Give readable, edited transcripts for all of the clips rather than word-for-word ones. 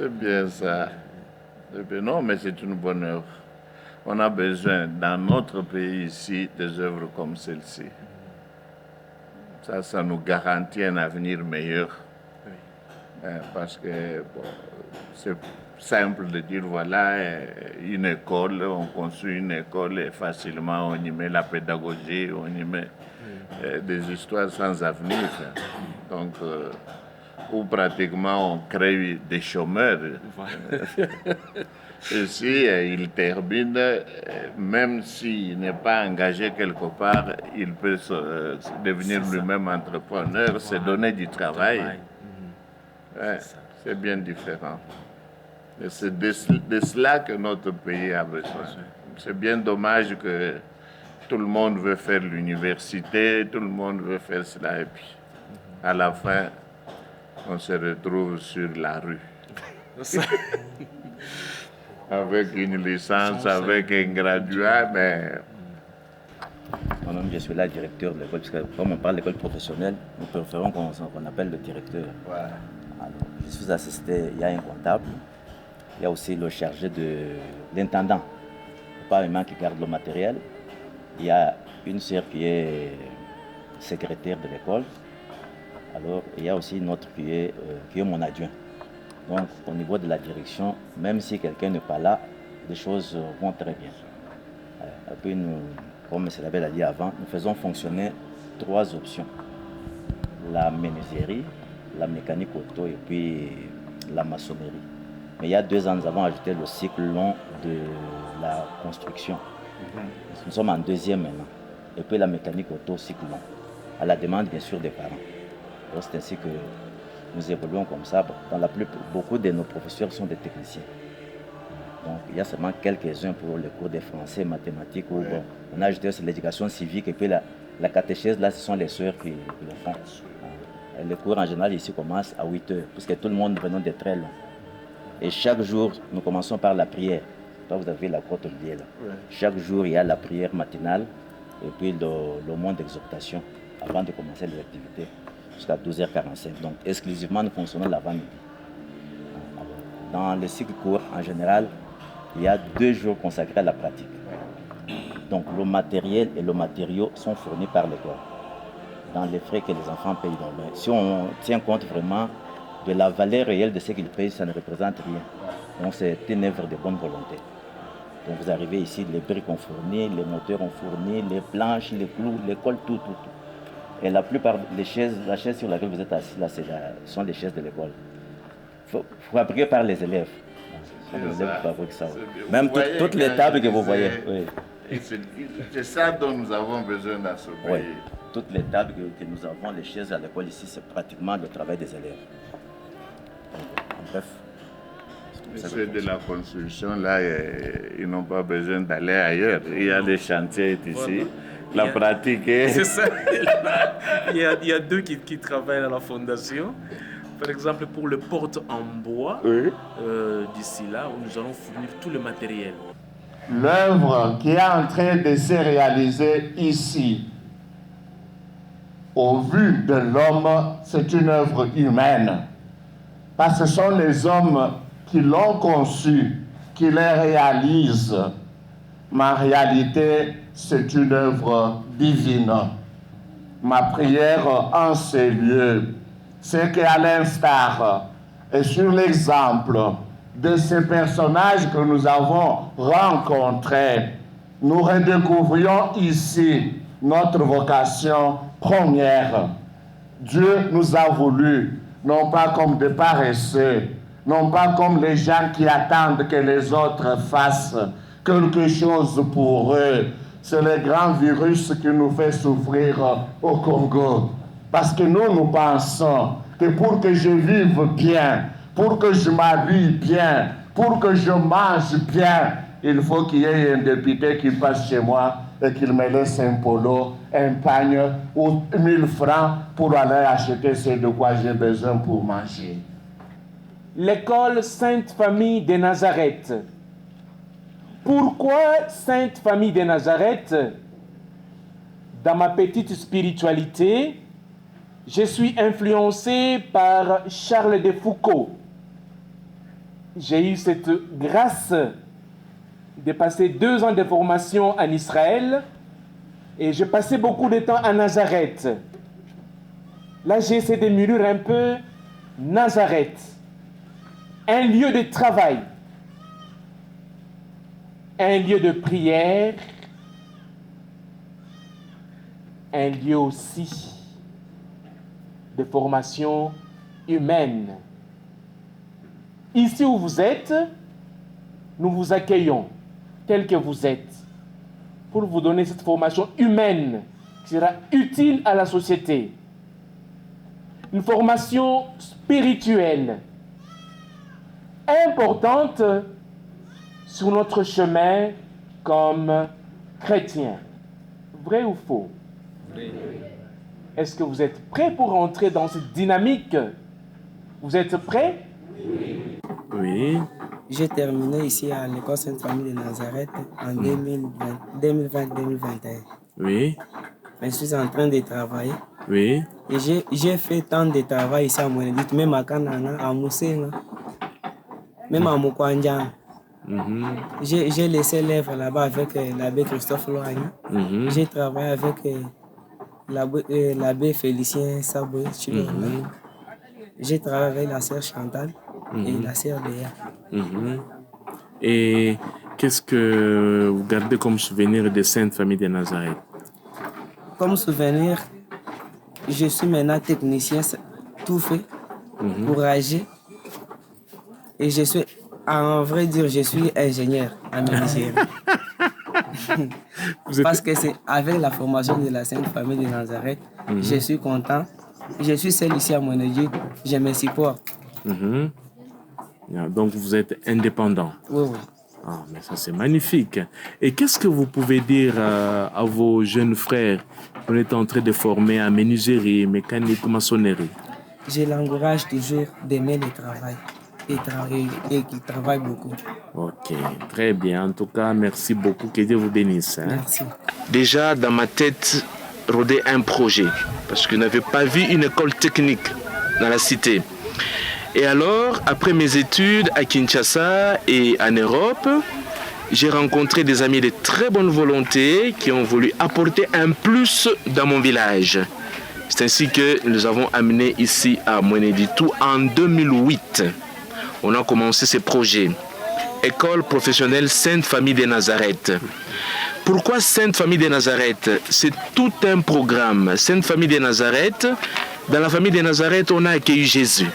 C'est bien ça. C'est bien. Non, mais c'est une bonne œuvre. On a besoin, dans notre pays ici, des œuvres comme celle-ci. Ça nous garantit un avenir meilleur. Oui. Parce que bon, c'est simple de dire, voilà, une école, on construit une école et facilement on y met la pédagogie, on y met des histoires sans avenir. Donc, où pratiquement on crée des chômeurs. Ici, il termine, même s'il n'est pas engagé quelque part, il peut devenir lui-même entrepreneur, se donner du travail. Ouais, c'est bien différent. Et c'est de cela que notre pays a besoin. C'est bien dommage que tout le monde veut faire l'université, tout le monde veut faire cela, et puis à la fin, on se retrouve sur la rue. Avec une licence, avec un graduat, mais... Moi-même, je suis là directeur de l'école, parce que comme on parle d'école professionnelle, nous préférons qu'on appelle le directeur. Ouais. Alors, je suis assisté, il y a un comptable, il y a aussi le chargé de l'intendant, pas vraiment qui garde le matériel. Il y a une sœur qui est secrétaire de l'école. Alors, il y a aussi une autre qui est mon adjoint. Donc, au niveau de la direction, même si quelqu'un n'est pas là, les choses vont très bien. Et puis, nous, comme M. Labelle a dit avant, nous faisons fonctionner 3 options. La menuiserie, la mécanique auto et puis la maçonnerie. Mais il y a 2 ans, nous avons ajouté le cycle long de la construction. Nous sommes en 2e maintenant. Et puis la mécanique auto, cycle long. À la demande, bien sûr, des parents. Alors, c'est ainsi que nous évoluons comme ça. Beaucoup de nos professeurs sont des techniciens. Donc, il y a seulement quelques-uns pour les cours de français, mathématiques. Où, bon, on a ajouté l'éducation civique et puis la catéchèse, là, ce sont les sœurs qui le font. Et les cours, en général, ici, commencent à 8 heures, puisque tout le monde venant de très loin. Et chaque jour, nous commençons par la prière. Là, vous avez la courte biais, là. Chaque jour, il y a la prière matinale et puis le moment d'exhortation avant de commencer les activités jusqu'à 12h45. Donc, exclusivement, nous fonctionnons l'avant-midi. Dans le cycle court, en général, il y a 2 jours consacrés à la pratique. Donc, le matériel et le matériau sont fournis par l'école dans les frais que les enfants payent. Donc, si on tient compte vraiment de la valeur réelle de ce qu'ils payent, ça ne représente rien. Donc, c'est une œuvre de bonne volonté. Donc, vous arrivez ici, les briques ont fourni, les moteurs ont fourni, les planches, les clous, l'école, tout. Et la plupart des chaises, la chaise sur laquelle vous êtes assis, là, sont les chaises de l'école. Fabriquées par les élèves. Les élèves fabriquent ça. Même toutes les tables que vous voyez. Oui. C'est ça dont nous avons besoin dans ce pays. Oui. Toutes les tables que nous avons, les chaises à l'école ici, c'est pratiquement le travail des élèves. En bref. Ceux de la construction, là, ils n'ont pas besoin d'aller ailleurs. Il y a des chantiers ici. La pratique est... C'est ça. Il y a 2 qui travaillent à la fondation. Par exemple, pour le porte en bois, d'ici là, où nous allons fournir tout le matériel. L'œuvre qui est en train de se réaliser ici, au vu de l'homme, c'est une œuvre humaine. Parce que ce sont les hommes qui l'ont conçu, qui les réalisent. Mais en réalité, c'est une œuvre divine. Ma prière en ces lieux, c'est qu'à l'instar et sur l'exemple de ces personnages que nous avons rencontrés, nous redécouvrions ici notre vocation première. Dieu nous a voulu, non pas comme des paresseux, non pas comme les gens qui attendent que les autres fassent quelque chose pour eux. C'est le grand virus qui nous fait souffrir au Congo. Parce que nous pensons que pour que je vive bien, pour que je m'habille bien, pour que je mange bien, il faut qu'il y ait un député qui passe chez moi et qu'il me laisse un polo, un pagne ou 1000 francs pour aller acheter ce de quoi j'ai besoin pour manger. L'école Sainte Famille de Nazareth. Pourquoi Sainte Famille de Nazareth? Dans ma petite spiritualité, je suis influencé par Charles de Foucault. j'ai eu cette grâce de passer 2 ans de formation en Israël et je passais beaucoup de temps à Nazareth. Là, j'ai essayé de mûrir un peu Nazareth, un lieu de travail, un lieu de prière, un lieu aussi de formation humaine. Ici où vous êtes, nous vous accueillons tel que vous êtes pour vous donner cette formation humaine qui sera utile à la société. Une formation spirituelle importante sur notre chemin comme chrétien. Vrai ou faux? Vrai. Est-ce que vous êtes prêts pour entrer dans cette dynamique? Vous êtes prêts? Oui. J'ai terminé ici à l'école Sainte-Famille de Nazareth en 2020-2021. Oui. Je suis en train de travailler. Oui. Et j'ai fait tant de travail ici à Mouenedit, même à Kanana, à Mousséna, même à Moukwandian. J'ai laissé l'œuvre là-bas avec l'abbé Christophe Loagna. J'ai travaillé avec l'abbé Félicien Saboué. J'ai travaillé avec la sœur Chantal et la sœur Léa. Et qu'est-ce que vous gardez comme souvenir de Sainte Famille de Nazareth? Comme souvenir, je suis maintenant technicien, tout fait, courageux. Et je suis, en vrai dire, je suis ingénieur en menuiserie. Parce que c'est avec la formation de la Sainte Famille de Nazareth, je suis content. Je suis seul ici à Mouenedit, je me supporte. Donc vous êtes indépendant. Oui, oui. Ah, mais ça c'est magnifique. Et qu'est-ce que vous pouvez dire à vos jeunes frères qu'on est en train de former en menuiserie, mécanique, maçonnerie? Je l'encourage toujours d'aimer le travail et qu'il travaille beaucoup. Ok, très bien. En tout cas, merci beaucoup. Que Dieu vous bénisse. Merci. Déjà, dans ma tête, rôdait un projet, parce que je n'avais pas vu une école technique dans la cité. Et alors, après mes études à Kinshasa et en Europe, j'ai rencontré des amis de très bonne volonté qui ont voulu apporter un plus dans mon village. C'est ainsi que nous avons amené ici à Moueneditou en 2008. On a commencé ce projet. École professionnelle Sainte Famille de Nazareth. Pourquoi Sainte Famille de Nazareth? C'est tout un programme. Sainte Famille de Nazareth, dans la famille de Nazareth, on a accueilli Jésus.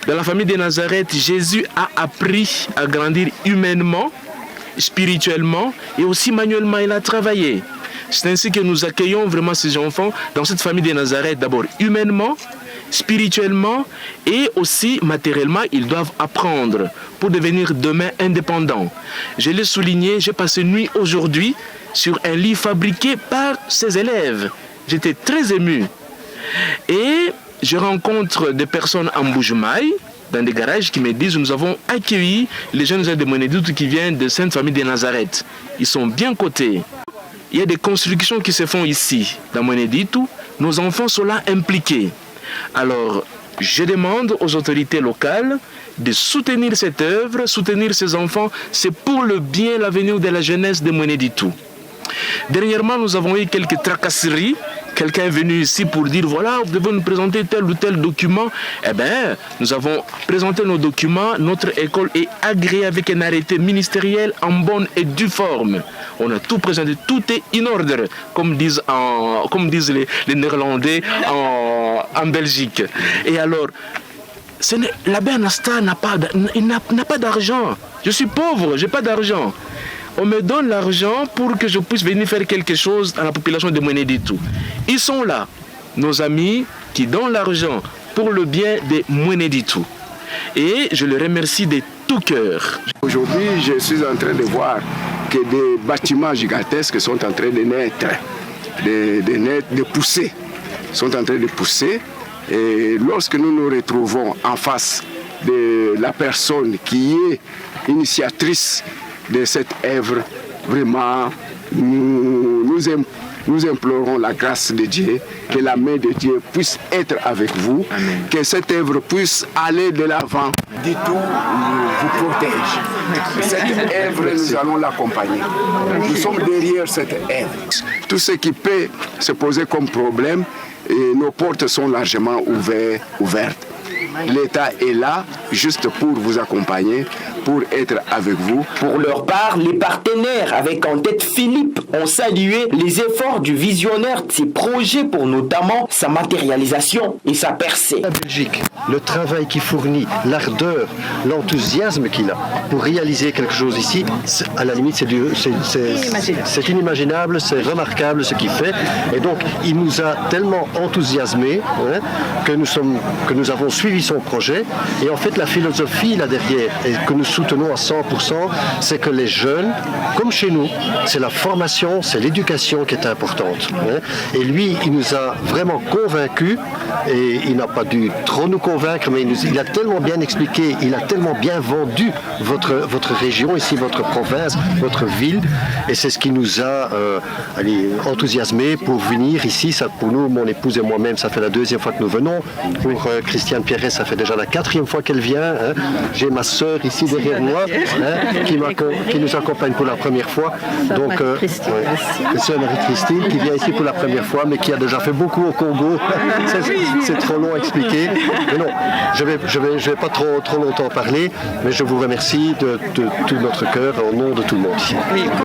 Dans la famille de Nazareth, Jésus a appris à grandir humainement, spirituellement et aussi manuellement. Il a travaillé. C'est ainsi que nous accueillons vraiment ces enfants dans cette famille de Nazareth. D'abord humainement, spirituellement et aussi matériellement. Ils doivent apprendre pour devenir demain indépendants. Je l'ai souligné, j'ai passé nuit aujourd'hui sur un lit fabriqué par ces élèves. J'étais très ému. Et je rencontre des personnes en Boujoumaï, dans des garages, qui me disent: nous avons accueilli les jeunes de Moueneditou qui viennent de Sainte Famille de Nazareth. Ils sont bien cotés. Il y a des constructions qui se font ici, dans Moueneditou. Nos enfants sont là impliqués. Alors, je demande aux autorités locales de soutenir cette œuvre, soutenir ces enfants. C'est pour le bien, l'avenir de la jeunesse de Moueneditou. Dernièrement, nous avons eu quelques tracasseries. Quelqu'un est venu ici pour dire: voilà, vous devez nous présenter tel ou tel document. Eh bien, nous avons présenté nos documents. Notre école est agréée avec un arrêté ministériel en bonne et due forme. On a tout présenté, tout est in order, comme disent les Néerlandais en Belgique. Et alors, l'abbé Anasta n'a pas d'argent. Je suis pauvre, je n'ai pas d'argent. On me donne l'argent pour que je puisse venir faire quelque chose à la population de Moueneditou. Ils sont là, nos amis qui donnent l'argent pour le bien de Moueneditou. Et je les remercie de tout cœur. Aujourd'hui, je suis en train de voir que des bâtiments gigantesques sont en train de naître, de pousser, sont en train de pousser. Et lorsque nous nous retrouvons en face de la personne qui est initiatrice de cette œuvre, vraiment, nous nous implorons la grâce de Dieu, que la main de Dieu puisse être avec vous, que cette œuvre puisse aller de l'avant. Du tout vous protège. Cette œuvre, nous allons l'accompagner. Nous sommes derrière cette œuvre. Tout ce qui peut se poser comme problème, et nos portes sont largement ouvertes. L'État est là juste pour vous accompagner, pour être avec vous. Pour leur part, les partenaires, avec en tête Philippe, ont salué les efforts du visionnaire de ces projets pour notamment sa matérialisation et sa percée. La Belgique, le travail qu'il fournit, l'ardeur, l'enthousiasme qu'il a pour réaliser quelque chose ici, à la limite c'est inimaginable, c'est remarquable ce qu'il fait. Et donc il nous a tellement enthousiasmés que nous avons suivi son projet. Et en fait la philosophie là derrière, et que nous soutenons à 100%, c'est que les jeunes, comme chez nous, c'est la formation, c'est l'éducation qui est importante. Et lui, il nous a vraiment convaincus, et il n'a pas dû trop nous convaincre, mais il a tellement bien expliqué, il a tellement bien vendu votre région ici, votre province, votre ville, et c'est ce qui nous a enthousiasmés pour venir ici. Ça, pour nous, mon épouse et moi-même, ça fait la 2e fois que nous venons. Pour Christiane Pierret, ça fait déjà la 4e fois qu'elle vient. J'ai ma sœur ici derrière moi, qui nous accompagne pour la première fois. Donc, sœur Marie-Christine, qui vient ici pour la première fois, mais qui a déjà fait beaucoup au Congo. C'est trop long à expliquer. Mais non, je vais pas trop longtemps parler, mais je vous remercie de tout notre cœur, au nom de tout le monde ici.